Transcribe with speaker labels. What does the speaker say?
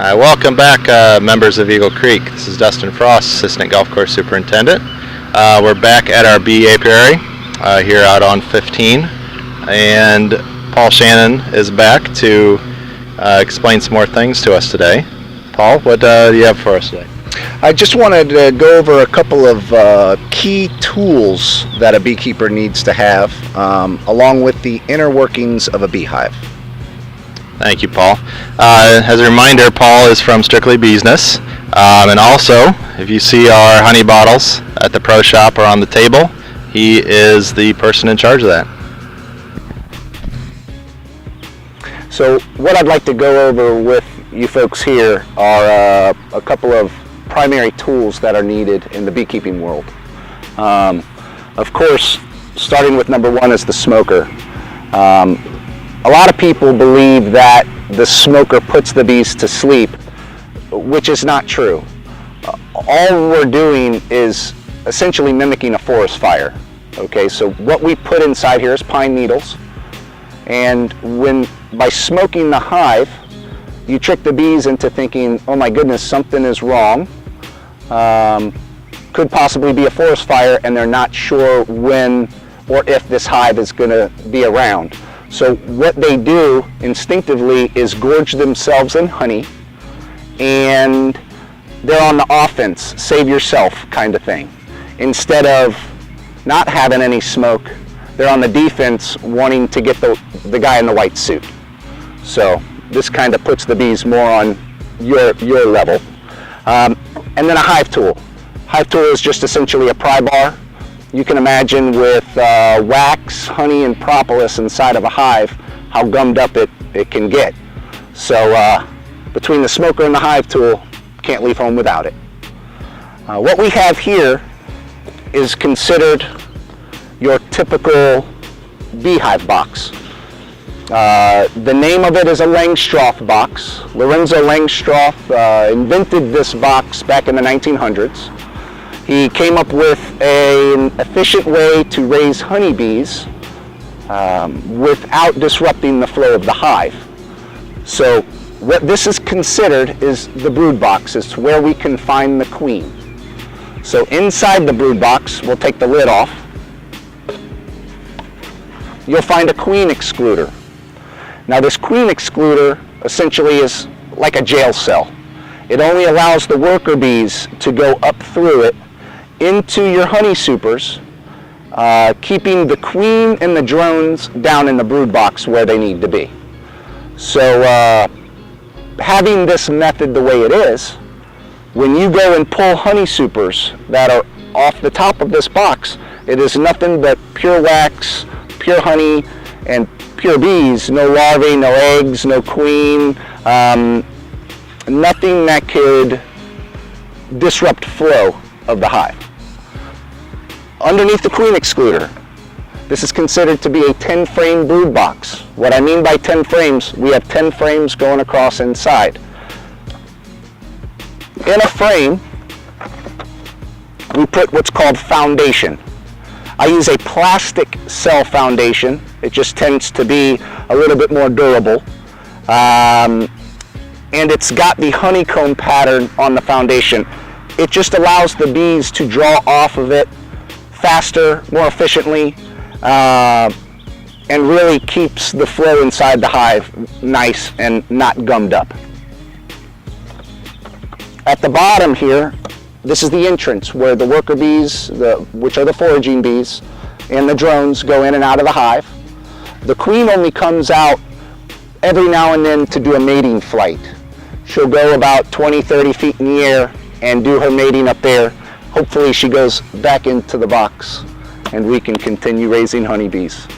Speaker 1: Welcome back, members of Eagle Creek. This is Dustin Frost, Assistant Golf Course Superintendent. We're back at our bee apiary here out on 15, and Paul Shanon is back to explain some more things to us today. Paul, what do you have for us today?
Speaker 2: I just wanted to go over a couple of key tools that a beekeeper needs to have, along with the inner workings of a beehive.
Speaker 1: Thank you, Paul. As a reminder, Paul is from Strictly Beesness, and also, if you see our honey bottles at the pro shop or on the table, he is the person in charge of that.
Speaker 2: So what I'd like to go over with you folks here are a couple of primary tools that are needed in the beekeeping world. Of course, starting with number one is the smoker. A lot of people believe that the smoker puts the bees to sleep, which is not true. All we're doing is essentially mimicking a forest fire. Okay, so what we put inside here is pine needles, and by smoking the hive, you trick the bees into thinking, oh my goodness, something is wrong. Could possibly be a forest fire, and they're not sure when or if this hive is going to be around. So what they do instinctively is gorge themselves in honey, and they're on the offense, save yourself kind of thing. Instead of not having any smoke, they're on the defense, wanting to get the guy in the white suit. So this kind of puts the bees more on your level. And then a hive tool. Hive tool is just essentially a pry bar. You can imagine with wax, honey, and propolis inside of a hive, how gummed up it can get. So between the smoker and the hive tool, can't leave home without it. What we have here is considered your typical beehive box. The name of it is a Langstroth box. Lorenzo Langstroth invented this box back in the 1900s. He came up with an efficient way to raise honeybees without disrupting the flow of the hive. So what this is considered is the brood box. It's where we can find the queen. So inside the brood box, we'll take the lid off. You'll find a queen excluder. Now this queen excluder essentially is like a jail cell. It only allows the worker bees to go up through it into your honey supers, keeping the queen and the drones down in the brood box where they need to be. So having this method the way it is, when you go and pull honey supers that are off the top of this box, it is nothing but pure wax, pure honey, and pure bees. No larvae, no eggs, no queen, nothing that could disrupt flow of the hive. Underneath the queen excluder, this is considered to be a 10-frame brood box. What I mean by 10 frames, we have 10 frames going across inside. In a frame, we put what's called foundation. I use a plastic cell foundation. It just tends to be a little bit more durable. And it's got the honeycomb pattern on the foundation. It just allows the bees to draw off of it faster, more efficiently, and really keeps the flow inside the hive nice and not gummed up. At the bottom here, this is the entrance where the worker bees, which are the foraging bees, and the drones go in and out of the hive. The queen only comes out every now and then to do a mating flight. She'll go about 20, 30 feet in the air and do her mating up there. Hopefully she goes back into the box and we can continue raising honeybees.